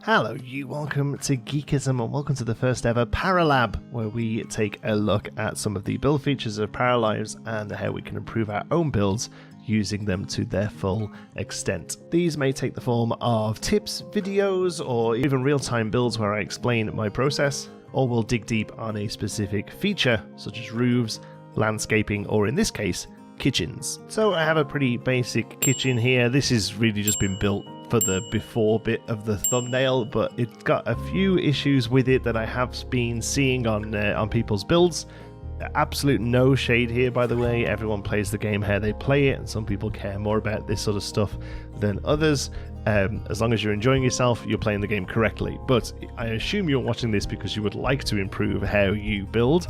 Hello you, welcome to Geekism and welcome to the first ever Paralab, where we take a look at some of the build features of Paralives and how we can improve our own builds using them to their full extent. These may take the form of tips, videos, or even real-time builds where I explain my process, or we'll dig deep on a specific feature such as roofs, landscaping, or in this case, kitchens. So I have a pretty basic kitchen here. This has really just been built for the before bit of the thumbnail, but it's got a few issues with it that I have been seeing on people's builds. Absolute no shade here, by the way. Everyone plays the game how they play it, and some people care more about this sort of stuff than others. As long as you're enjoying yourself, you're playing the game correctly. But I assume you're watching this because you would like to improve how you build.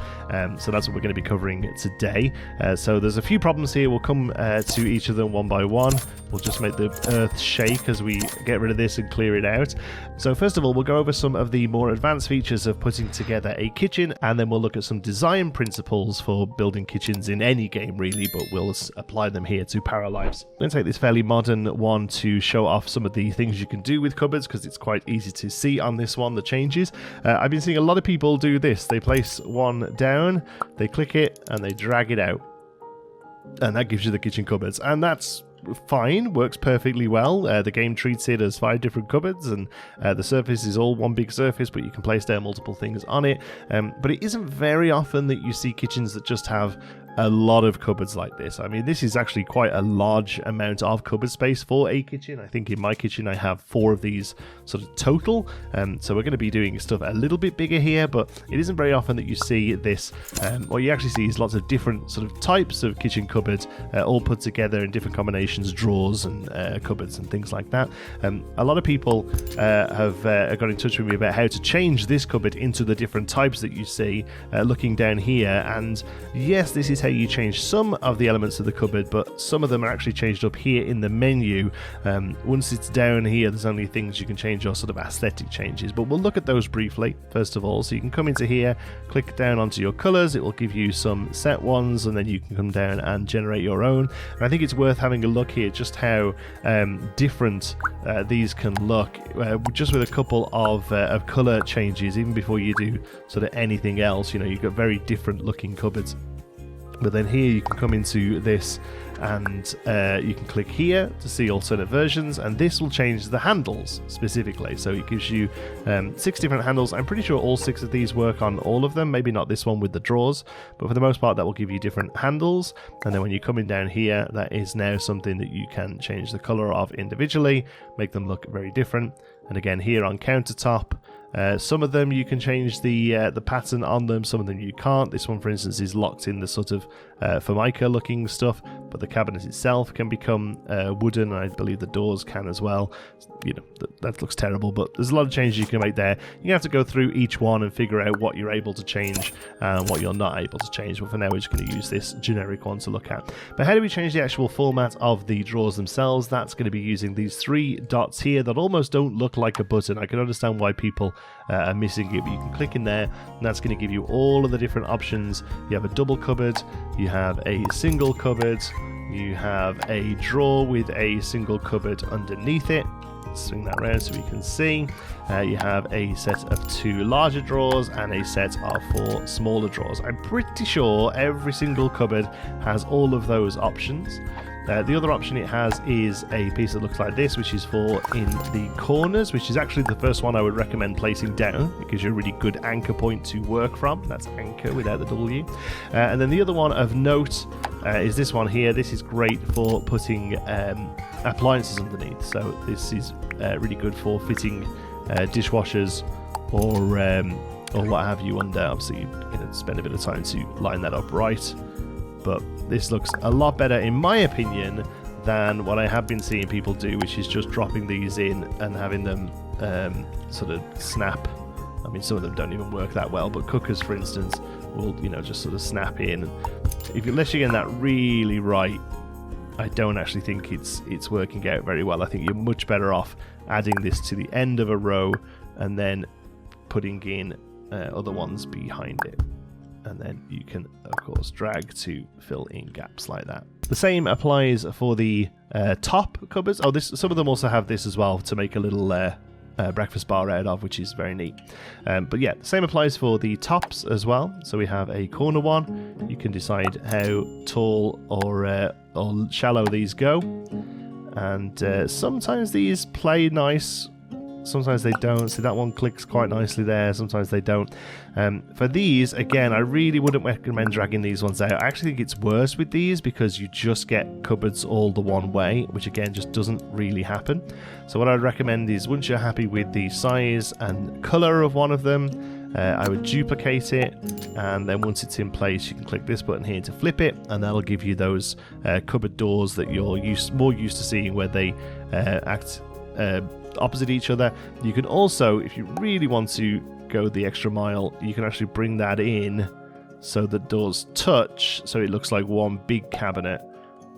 So that's what we're going to be covering today. So there's a few problems here. We'll come to each of them one by one. We'll just make the earth shake as we get rid of this and clear it out. So first of all, we'll go over some of the more advanced features of putting together a kitchen, and then we'll look at some design principles for building kitchens in any game really, but we'll apply them here to Paralives. I'm going to take this fairly modern one to show off some of the things you can do with cupboards, because it's quite easy to see on this one the changes. I've been seeing a lot of people do this. They place one down, they click it, and they drag it out, and that gives you the kitchen cupboards, and that's fine, works perfectly well. The game treats it as 5 different cupboards, and the surface is all one big surface, but you can place down multiple things on it. But it isn't very often that you see kitchens that just have a lot of cupboards like this. I mean, this is actually quite a large amount of cupboard space for a kitchen. I think in my kitchen I have 4 of these sort of total, so we're going to be doing stuff a little bit bigger here, but it isn't very often that you see this. What you actually see is lots of different sort of types of kitchen cupboards, all put together in different combinations, drawers and cupboards and things like that. A lot of people have got in touch with me about how to change this cupboard into the different types that you see looking down here, and yes, this is how you change some of the elements of the cupboard, but some of them are actually changed up here in the menu. Once it's down here, there's only things you can change, or sort of aesthetic changes, but we'll look at those briefly first of all. So you can come into here, click down onto your colors, it will give you some set ones, and then you can come down and generate your own. And I think it's worth having a look here just how different these can look, just with a couple of color changes. Even before you do sort of anything else, you know, you've got very different looking cupboards. But then here you can come into this, and you can click here to see alternate versions, and this will change the handles specifically. So it gives you 6 different handles. I'm pretty sure all 6 of these work on all of them, maybe not this one with the drawers, but for the most part that will give you different handles. And then when you're coming down here, that is now something that you can change the color of individually, make them look very different. And again, here on countertop, some of them you can change the pattern on them, some of them you can't. This one, for instance, is locked in the sort of Formica looking stuff, but the cabinet itself can become wooden, and I believe the doors can as well. You know, that looks terrible, but there's a lot of changes you can make there. You have to go through each one and figure out what you're able to change and what you're not able to change, but for now we're just going to use this generic one to look at. But how do we change the actual format of the drawers themselves? That's going to be using these 3 dots here that almost don't look like a button. I can understand why people are missing it, but you can click in there, and that's going to give you all of the different options. You have a double cupboard, you have a single cupboard, you have a drawer with a single cupboard underneath it. Swing that around so we can see. You have a set of 2 larger drawers and a set of 4 smaller drawers. I'm pretty sure every single cupboard has all of those options. The other option it has is a piece that looks like this, which is for in the corners, which is actually the first one I would recommend placing down. It gives you a really good anchor point to work from. That's anchor without the W. And then the other one of note is this one here. This is great for putting appliances underneath. So this is really good for fitting dishwashers or what have you under. Obviously, you're going to spend a bit of time to line that up right. But this looks a lot better, in my opinion, than what I have been seeing people do, which is just dropping these in and having them sort of snap. I mean, some of them don't even work that well, but cookers, for instance, will, you know, just sort of snap in. Unless you're getting that really right, I don't actually think it's working out very well. I think you're much better off adding this to the end of a row and then putting in other ones behind it. And then you can, of course, drag to fill in gaps like that. The same applies for the top cupboards. Oh, some of them also have this as well to make a little breakfast bar out of, which is very neat. But yeah, the same applies for the tops as well. So we have a corner one. You can decide how tall or shallow these go, and sometimes these play nice, sometimes they don't. See, that one clicks quite nicely there, sometimes they don't. For these, again, I really wouldn't recommend dragging these ones out. I actually think it's worse with these because you just get cupboards all the one way, which again just doesn't really happen. So what I'd recommend is, once you're happy with the size and colour of one of them, I would duplicate it, and then once it's in place you can click this button here to flip it, and that'll give you those cupboard doors that you're more used to seeing, where they act opposite each other. You can also, if you really want to go the extra mile, you can actually bring that in so the doors touch, so it looks like one big cabinet.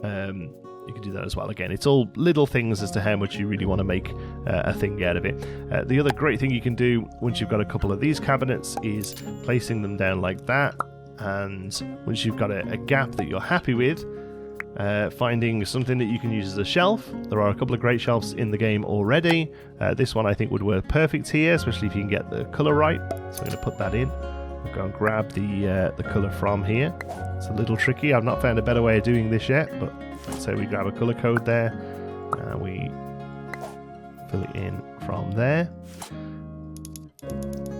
You can do that as well. Again, it's all little things as to how much you really want to make a thing out of it. The other great thing you can do once you've got a couple of these cabinets is placing them down like that, and once you've got a gap that you're happy with, finding something that you can use as a shelf. There are a couple of great shelves in the game already. This one I think would work perfect here, especially if you can get the colour right. So I'm going to put that in. I'll go and grab the colour from here. It's a little tricky. I've not found a better way of doing this yet, but so we grab a colour code there, and we fill it in from there.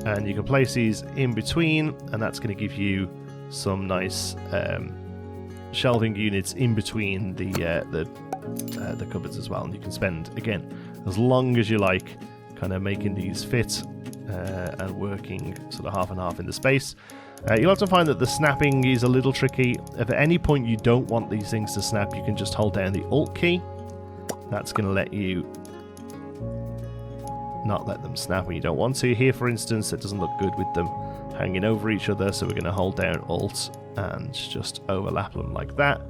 And you can place these in between, and that's going to give you some nice shelving units in between the cupboards as well. And you can spend, again, as long as you like, kind of making these fit and working sort of half and half in the space. You'll have to find that the snapping is a little tricky. If at any point you don't want these things to snap, you can just hold down the Alt key. That's going to let you not let them snap when you don't want to. Here, for instance, it doesn't look good with them hanging over each other, so we're going to hold down Alt and just overlap them like that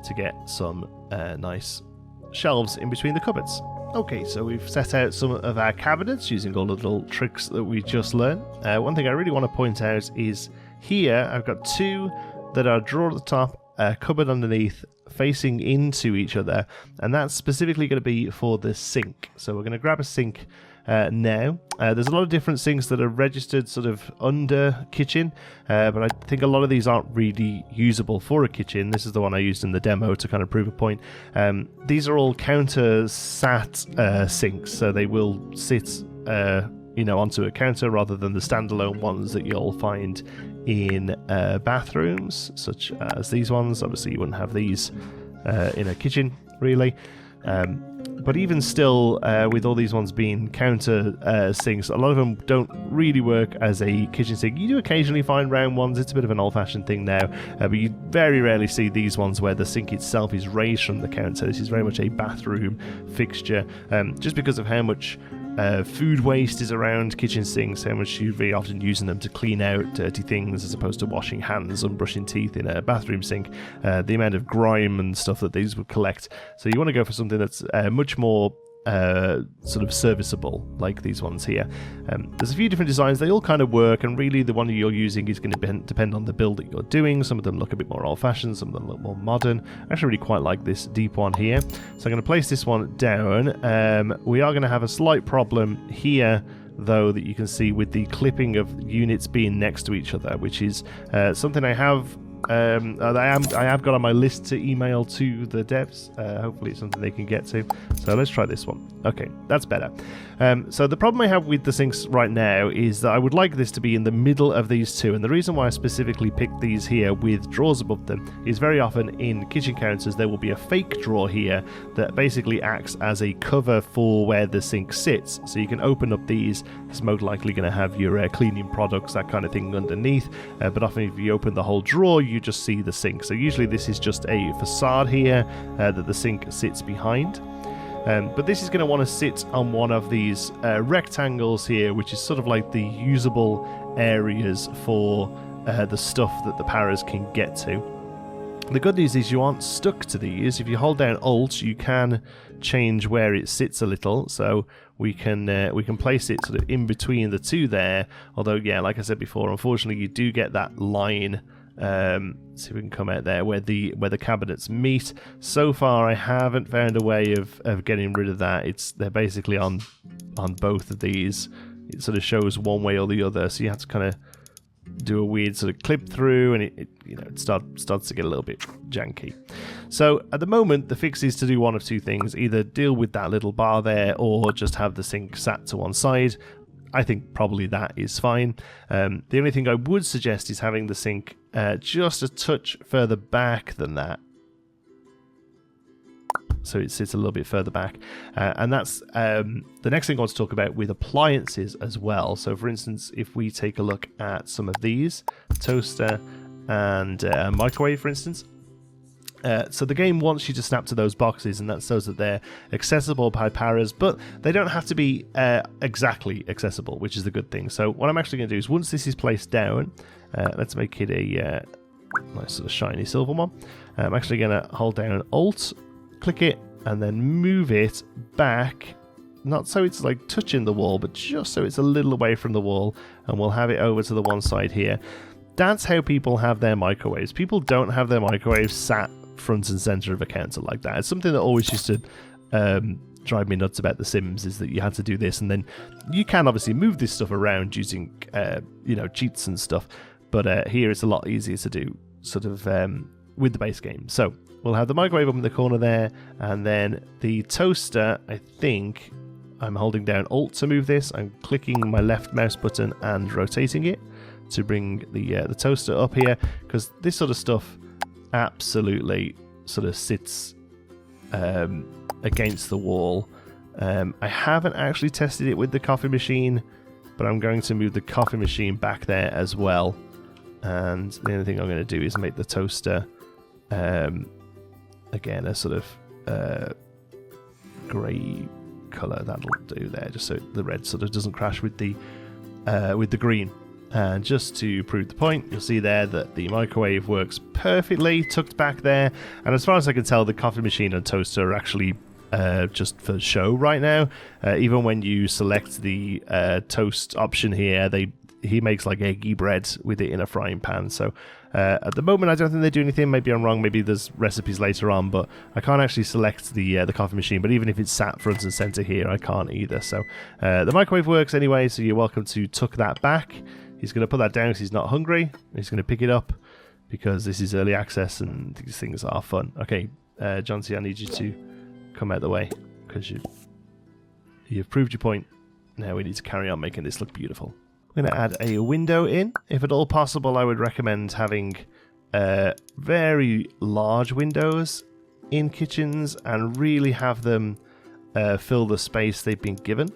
to get some nice shelves in between the cupboards. Okay, so we've set out some of our cabinets using all the little tricks that we just learned. One thing I really want to point out is here I've got two that are drawer at the top, a cupboard underneath, facing into each other, and that's specifically going to be for the sink. So we're going to grab a sink now. There's a lot of different sinks that are registered sort of under kitchen, but I think a lot of these aren't really usable for a kitchen. This is the one I used in the demo to kind of prove a point. These are all counter sat sinks, so they will sit onto a counter rather than the standalone ones that you'll find in bathrooms, such as these ones. Obviously you wouldn't have these in a kitchen really. But even still, with all these ones being counter sinks, a lot of them don't really work as a kitchen sink. You do occasionally find round ones. It's a bit of an old-fashioned thing now, but you very rarely see these ones where the sink itself is raised from the counter. This is very much a bathroom fixture, just because of how much food waste is around kitchen sinks, how much you're very often using them to clean out dirty things as opposed to washing hands and brushing teeth in a bathroom sink. The amount of grime and stuff that these would collect. So you want to go for something that's much more sort of serviceable, like these ones here. There's a few different designs. They all kind of work, and really the one you're using is going to depend on the build that you're doing. Some of them look a bit more old-fashioned, some of them look more modern. I actually really quite like this deep one here, so I'm going to place this one down. We are going to have a slight problem here though, that you can see with the clipping of units being next to each other, which is something I have I have got on my list to email to the devs. Hopefully it's something they can get to. So let's try this one. Okay, that's better. So the problem I have with the sinks right now is that I would like this to be in the middle of these two, and the reason why I specifically picked these here with drawers above them is very often in kitchen counters there will be a fake drawer here that basically acts as a cover for where the sink sits. So you can open up these. It's most likely going to have your cleaning products, that kind of thing underneath, but often if you open the whole drawer you just see the sink. So usually this is just a facade here that the sink sits behind. But this is going to want to sit on one of these rectangles here, which is sort of like the usable areas for the stuff that the paras can get to. The good news is you aren't stuck to these. If you hold down Alt, you can change where it sits a little. So we can place it sort of in between the two there. Although, yeah, like I said before, unfortunately you do get that line See if we can come out there where the cabinets meet. So far I haven't found a way of getting rid of that. They're basically on both of these. It sort of shows one way or the other, so you have to kind of do a weird sort of clip through, and it starts to get a little bit janky. So at the moment the fix is to do one of two things: either deal with that little bar there or just have the sink sat to one side. I think probably that is fine. The only thing I would suggest is having the sink just a touch further back than that, so it sits a little bit further back. And that's the next thing I want to talk about with appliances as well. So for instance, if we take a look at some of these, toaster and microwave for instance. So the game wants you to snap to those boxes, and that shows that they're accessible by paras, but they don't have to be exactly accessible, which is the good thing. So what I'm actually going to do is, once this is placed down, let's make it a nice sort of shiny silver one. I'm actually going to hold down Alt, click it, and then move it back, not so it's like touching the wall, but just so it's a little away from the wall, and we'll have it over to the one side here. That's how people have their microwaves. People don't have their microwaves sat front and center of a counter like that. It's something that always used to drive me nuts about The Sims, is that you had to do this, and then you can obviously move this stuff around using cheats and stuff, but here it's a lot easier to do sort of with the base game. So we'll have the microwave up in the corner there, and then the toaster, I think I'm holding down Alt to move this. I'm clicking my left mouse button and rotating it to bring the toaster up here, because this sort of stuff absolutely sort of sits against the wall. I haven't actually tested it with the coffee machine, but I'm going to move the coffee machine back there as well. And the only thing I'm going to do is make the toaster again a sort of grey colour. That'll do there, just so the red sort of doesn't crash with the green. And just to prove the point, you'll see there that the microwave works perfectly tucked back there, and as far as I can tell, the coffee machine and toaster are actually just for show right now. Even when you select the toast option here, he makes like eggy bread with it in a frying pan. So at the moment I don't think they do anything. Maybe I'm wrong, maybe there's recipes later on, but I can't actually select the coffee machine. But even if it's sat front and center here, I can't either. So the microwave works anyway, so you're welcome to tuck that back. He's going to put that down because he's not hungry. He's going to pick it up because this is early access and these things are fun. Okay, John C, I need you to come out of the way because you've proved your point. Now we need to carry on making this look beautiful. I'm going to add a window in. If at all possible, I would recommend having very large windows in kitchens and really have them fill the space they've been given.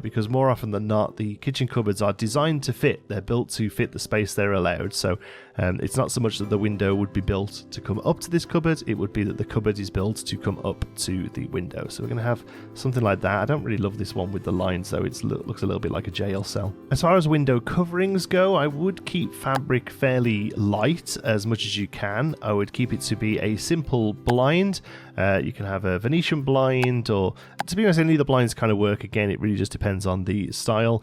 Because more often than not, the kitchen cupboards are designed to fit. They're built to fit the space they're allowed. So it's not so much that the window would be built to come up to this cupboard. It would be that the cupboard is built to come up to the window. So we're going to have something like that. I don't really love this one with the lines, though. It looks a little bit like a jail cell. As far as window coverings go, I would keep fabric fairly light as much as you can. I would keep it to be a simple blind. You can have a Venetian blind, or to be honest, any of the blinds kind of work. Again, it really just depends on the style.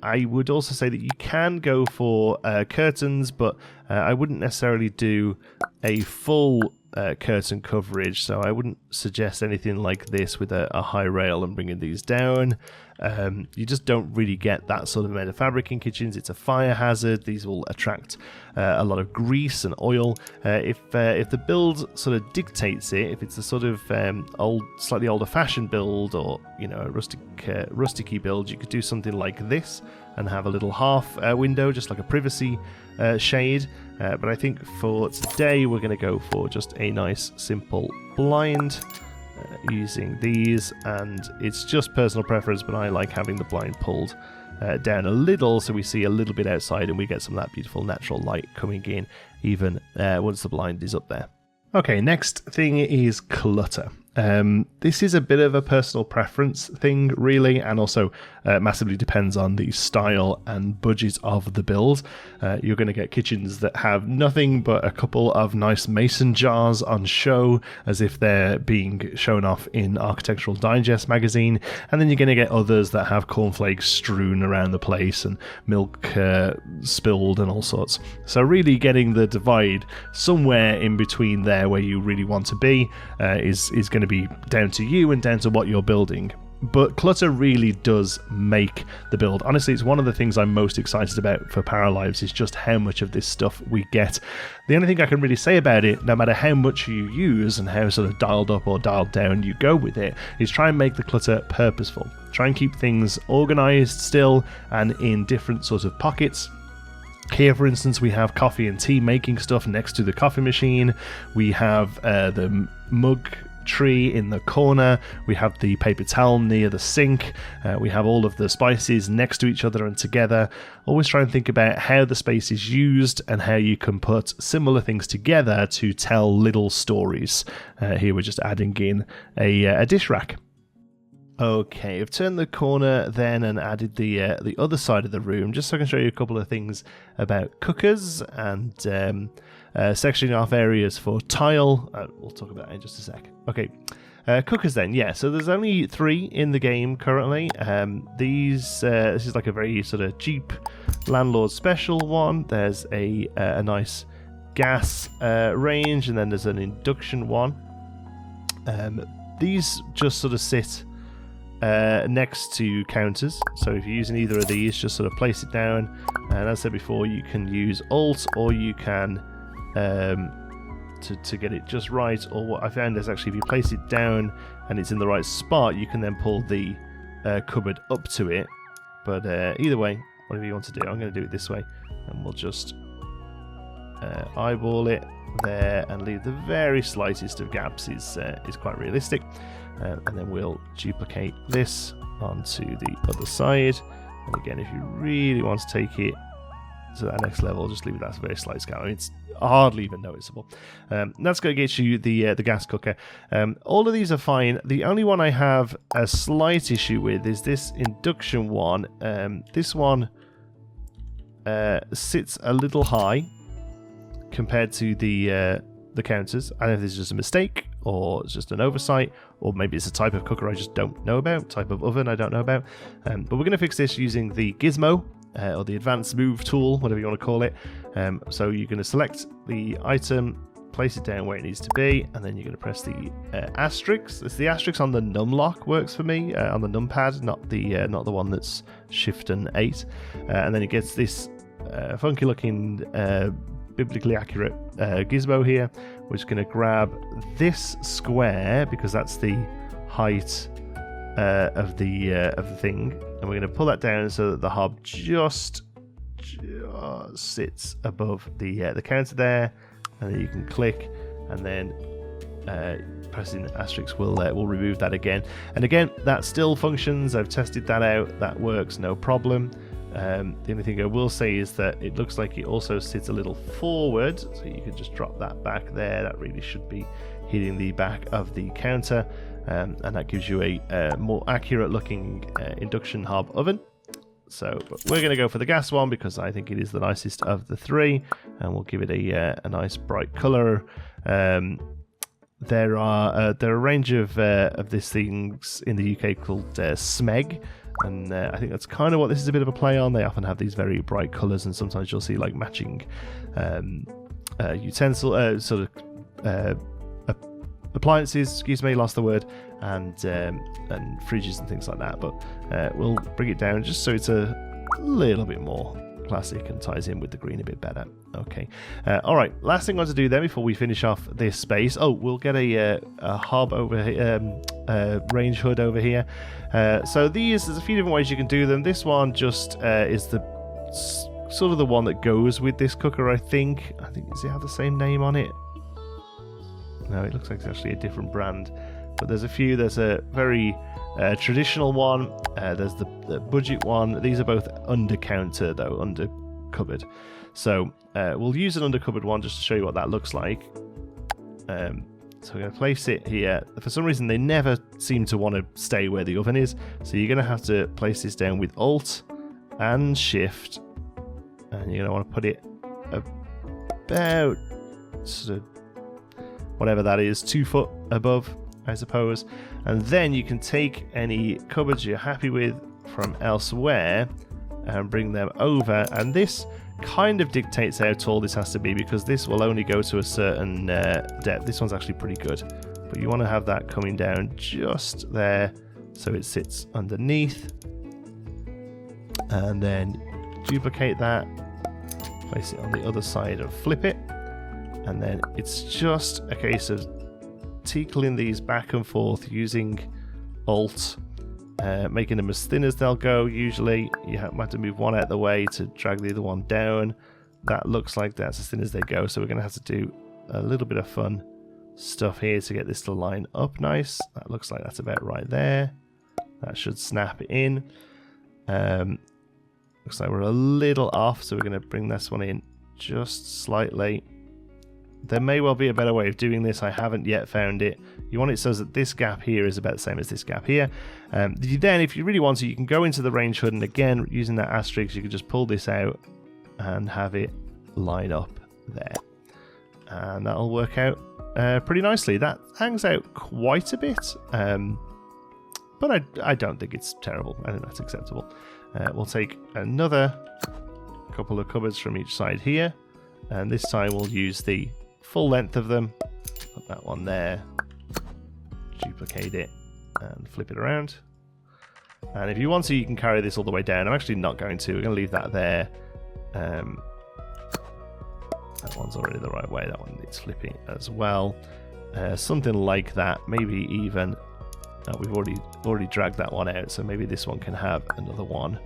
I would also say that you can go for curtains, but I wouldn't necessarily do a full curtain coverage, so I wouldn't suggest anything like this with a high rail and bringing these down. You just don't really get that sort of amount of fabric in kitchens. It's a fire hazard. These will attract a lot of grease and oil. If the build sort of dictates it, if it's a sort of slightly older-fashioned build, or a rustic-y build, you could do something like this and have a little half window, just like a privacy shade. But I think for today we're going to go for just a nice simple blind using these, and it's just personal preference, but I like having the blind pulled down a little so we see a little bit outside and we get some of that beautiful natural light coming in even once the blind is up there. Okay, next thing is clutter. This is a bit of a personal preference thing, really, and also massively depends on the style and budget of the build. You're going to get kitchens that have nothing but a couple of nice mason jars on show, as if they're being shown off in Architectural Digest magazine, and then you're going to get others that have cornflakes strewn around the place and milk spilled and all sorts. So really getting the divide somewhere in between there where you really want to be is going to be down to you and down to what you're building. But clutter really does make the build. Honestly, it's one of the things I'm most excited about for Paralives is just how much of this stuff we get. The only thing I can really say about it, no matter how much you use and how sort of dialed up or dialed down you go with it, is try and make the clutter purposeful. Try and keep things organized still and in different sorts of pockets. Here, for instance, we have coffee and tea making stuff next to the coffee machine. We have the mug tree in the corner. We have the paper towel near the sink. We have all of the spices next to each other and together. Always try and think about how the space is used and how you can put similar things together to tell little stories. Here we're just adding in a dish rack. Okay, I've turned the corner then and added the other side of the room just so I can show you a couple of things about cookers and sectioning off areas for tile. We'll talk about that in just a sec. Okay, cookers then. Yeah, so there's only 3 in the game currently. This is like a very sort of cheap landlord special one. There's a nice gas range, and then there's an induction one. These just sort of sit next to counters, so if you're using either of these, just sort of place it down, and as I said before, you can use Alt, or you can to get it just right, or what I found is actually if you place it down and it's in the right spot, you can then pull the cupboard up to it. But either way, whatever you want to do, I'm going to do it this way, and we'll just eyeball it there and leave the very slightest of gaps is quite realistic. And then we'll duplicate this onto the other side. And again, if you really want to take it to that next level, just leave it that very slight scale. I mean, it's hardly even noticeable. That's going to get you the gas cooker. All of these are fine. The only one I have a slight issue with is this induction one. This one sits a little high compared to the counters. I don't know if this is just a mistake, or it's just an oversight, or maybe it's a type of cooker I just don't know about, type of oven I don't know about. But we're going to fix this using the gizmo, or the advanced move tool, whatever you want to call it. So you're going to select the item, place it down where it needs to be, and then you're going to press the asterisk. It's the asterisk on the num lock works for me, on the numpad, not the one that's Shift and 8. And then it gets this funky looking biblically accurate gizmo here. We're just going to grab this square because that's the height of the thing, and we're going to pull that down so that the hob just sits above the counter there, and then you can click, and then pressing the asterisk will remove that again. And again, that still functions. I've tested that out. That works, no problem. The only thing I will say is that it looks like it also sits a little forward, so you can just drop that back there. That really should be hitting the back of the counter, and that gives you a more accurate looking induction hob oven. So but we're going to go for the gas one because I think it is the nicest of the 3, and we'll give it a nice bright colour. There are a range of these things in the UK called Smeg, and I think that's kind of what this is a bit of a play on. They often have these very bright colours, and sometimes you'll see like matching utensil appliances, excuse me, lost the word, and fridges and things like that. But we'll bring it down just so it's a little bit more classic and ties in with the green a bit better. Okay, all right, last thing I want to do then before we finish off this space, we'll get a hob over here, range hood over here. So there's a few different ways you can do them. This one just is the sort of the one that goes with this cooker, I think. Does it have the same name on it? No, it looks like it's actually a different brand, but there's a few. There's a very traditional one, there's the budget one. These are both under counter though, under cupboard. So we'll use an under cupboard one just to show you what that looks like. So we're going to place it here. For some reason, they never seem to want to stay where the oven is. So you're going to have to place this down with Alt and Shift. And you're going to want to put it about sort of whatever that is, 2 foot above, I suppose. And then you can take any cupboards you're happy with from elsewhere and bring them over. And this kind of dictates how tall this has to be, because this will only go to a certain depth. This one's actually pretty good, but you want to have that coming down just there so it sits underneath, and then duplicate that, place it on the other side and flip it, and then it's just a case of tickling these back and forth using Alt, making them as thin as they'll go. Usually you have to move one out of the way to drag the other one down. That looks like that's as thin as they go, so we're going to have to do a little bit of fun stuff here to get this to line up nice. That looks like that's about right there. That should snap in. Looks like we're a little off, so we're going to bring this one in just slightly. There may well be a better way of doing this. I haven't yet found it. You want it so that this gap here is about the same as this gap here. Then, if you really want to, you can go into the range hood, and again, using that asterisk, you can just pull this out and have it line up there. And that'll work out pretty nicely. That hangs out quite a bit, but I don't think it's terrible. I think that's acceptable. We'll take another couple of cupboards from each side here, and this time we'll use the full length of them. Put that one there, duplicate it, and flip it around. And if you want to, you can carry this all the way down. I'm actually not going to. We're going to leave that there. That one's already the right way. That one needs flipping as well. Something like that. Maybe even we've already dragged that one out, so maybe this one can have another one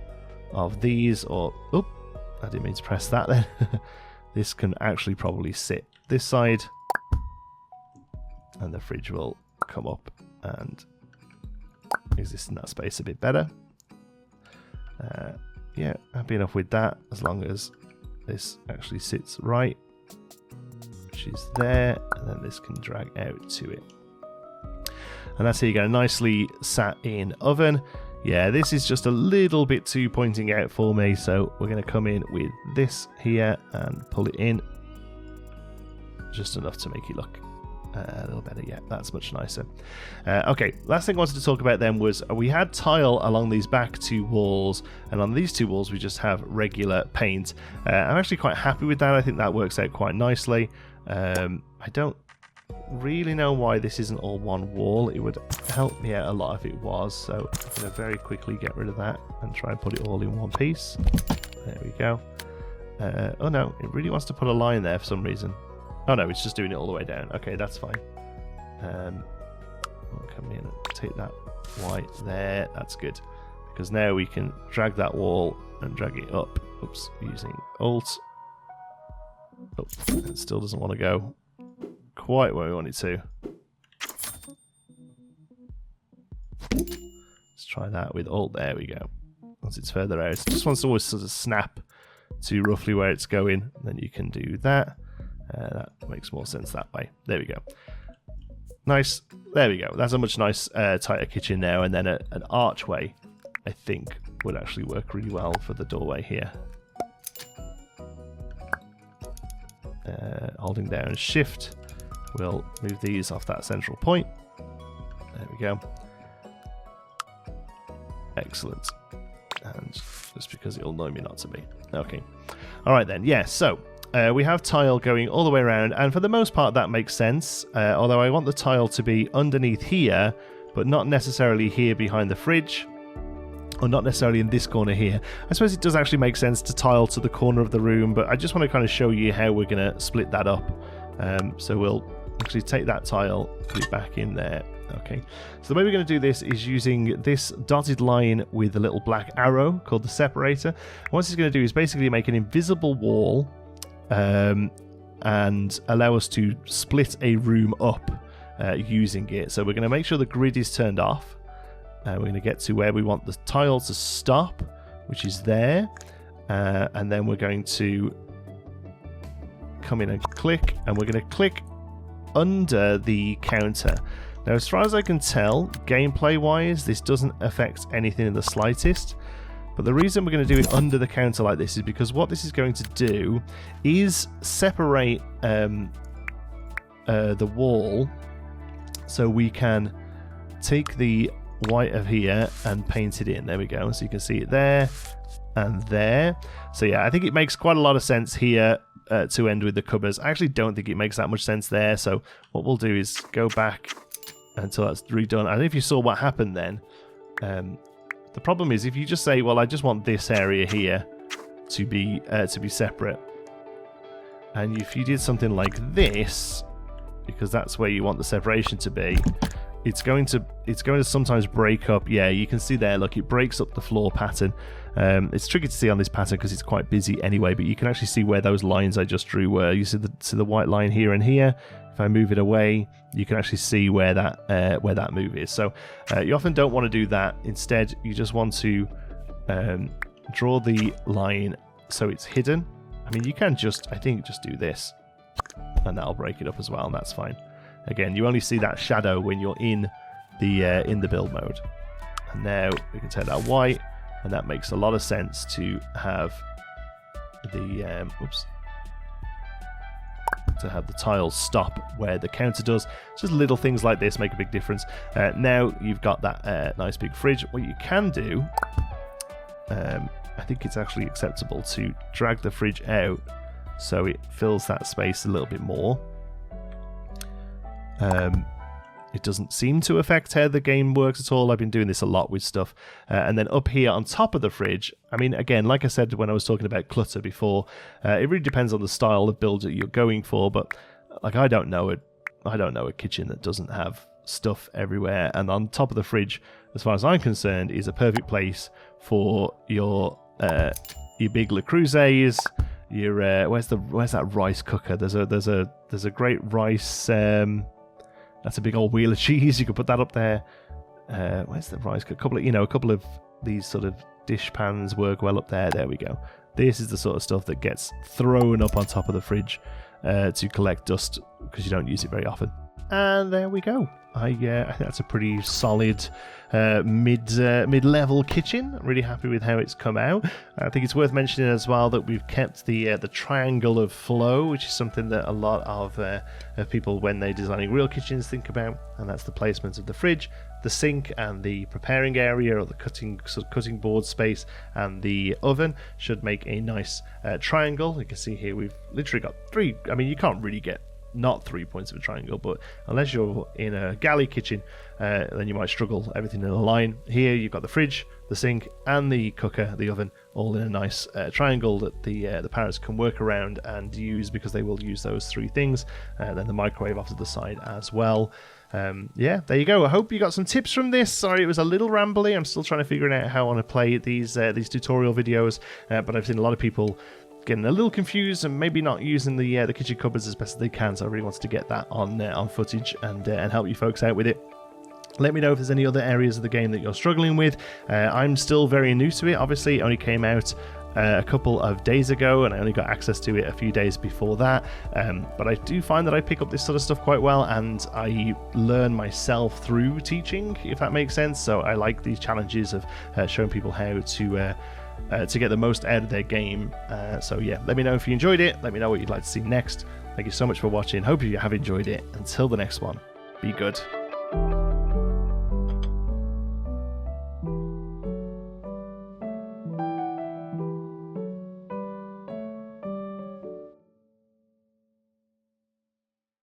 of these. Or oop, I didn't mean to press that then. This can actually probably sit this side, and the fridge will come up and exist in that space a bit better. Yeah, happy enough with that, as long as this actually sits right, which is there, and then this can drag out to it. And that's how you get a nicely sat in oven. Yeah, this is just a little bit too pointing out for me, so we're going to come in with this here and pull it in just enough to make it look a little better. Yeah, that's much nicer. Okay, last thing I wanted to talk about then was we had tile along these back 2 walls, and on these 2 walls we just have regular paint. I'm actually quite happy with that. I think that works out quite nicely. I don't really know why this isn't all one wall. It would help me out a lot if it was, so I'm going to very quickly get rid of that and try and put it all in one piece. There we go. Oh no, it really wants to put a line there for some reason. Oh no, it's just doing it all the way down. Okay, that's fine. We'll come in and take that white there. That's good, because now we can drag that wall and drag it up. Oops, using Alt. Oh, it still doesn't want to go quite where we want it to. Let's try that with Alt. There we go. Once it's further out, it just wants to always sort of snap to roughly where it's going. Then you can do that. That makes more sense that way. There we go. Nice. There we go. That's a much nice tighter kitchen now. And then an archway, I think, would actually work really well for the doorway here. Holding down Shift, we'll move these off that central point. There we go. Excellent. And just because it'll annoy me not to be. Okay. All right then. Yeah, so we have tile going all the way around, and for the most part that makes sense, although I want the tile to be underneath here, but not necessarily here behind the fridge, or not necessarily in this corner here. I suppose it does actually make sense to tile to the corner of the room, but I just want to kind of show you how we're going to split that up. So we'll actually take that tile, put it back in there. Okay, so the way we're going to do this is using this dotted line with a little black arrow called the separator. And what it's going to do is basically make an invisible wall and allow us to split a room up using it. So we're going to make sure the grid is turned off. We're going to get to where we want the tile to stop, which is there. And then we're going to come in and click, and we're going to click under the counter. Now, as far as I can tell, gameplay-wise, this doesn't affect anything in the slightest. But the reason we're going to do it under the counter like this is because what this is going to do is separate the wall, so we can take the white of here and paint it in. There we go. So you can see it there and there. So yeah, I think it makes quite a lot of sense here to end with the cupboards. I actually don't think it makes that much sense there. So what we'll do is go back until that's redone. I don't know if you saw what happened then. The problem is if you just say, well, I just want this area here to be separate, and if you did something like this, because that's where you want the separation to be, it's going to sometimes break up. Yeah, you can see there, look, it breaks up the floor pattern. It's tricky to see on this pattern because it's quite busy anyway, but you can actually see where those lines I just drew were. You see the white line here and here. If I move it away, you can actually see where that move is. So you often don't want to do that. Instead, you just want to draw the line so it's hidden. I mean, you can just do this, and that'll break it up as well, and that's fine. Again, you only see that shadow when you're in the build mode. And now we can take that white, and that makes a lot of sense to have the tiles stop where the counter does. Just little things like this make a big difference. Now you've got that nice big fridge. What you can do, I think it's actually acceptable to drag the fridge out so it fills that space a little bit more. It doesn't seem to affect how the game works at all. I've been doing this a lot with stuff. And then up here on top of the fridge, I mean, again, like I said when I was talking about clutter before, it really depends on the style of build that you're going for. But like, I don't know a kitchen that doesn't have stuff everywhere. And on top of the fridge, as far as I'm concerned, is a perfect place for your big Le Creuset. Your where's that rice cooker? There's a great rice. That's a big old wheel of cheese. You could put that up there. Where's the rice cooker? A couple of these sort of dish pans work well up there. There we go. This is the sort of stuff that gets thrown up on top of the fridge to collect dust because you don't use it very often. And there we go. I think that's a pretty solid mid-level kitchen. I'm really happy with how it's come out. I think it's worth mentioning as well that we've kept the triangle of flow, which is something that a lot of people, when they're designing real kitchens, think about, and that's the placement of the fridge, the sink, and the preparing area, or the cutting board space, and the oven should make a nice triangle. You can see here we've literally got three. I mean, you can't really get not 3 points of a triangle, but unless you're in a galley kitchen, then you might struggle. Everything in a line. Here you've got the fridge, the sink, and the cooker, the oven, all in a nice triangle that the parrots can work around and use, because they will use those three things. Then the microwave off to the side as well. Yeah, there you go. I hope you got some tips from this. Sorry, it was a little rambly. I'm still trying to figure out how I want to play these tutorial videos, but I've seen a lot of people getting a little confused and maybe not using the kitchen cupboards as best as they can, so I really wanted to get that on footage and help you folks out with it. Let me know if there's any other areas of the game that you're struggling with. I'm still very new to it. Obviously, it only came out a couple of days ago, and I only got access to it a few days before that. But I do find that I pick up this sort of stuff quite well, and I learn myself through teaching, if that makes sense. So I like these challenges of showing people how to get the most out of their game. So yeah, let me know if you enjoyed it. Let me know what you'd like to see next. Thank you so much for watching. Hope you have enjoyed it. Until the next one, be good.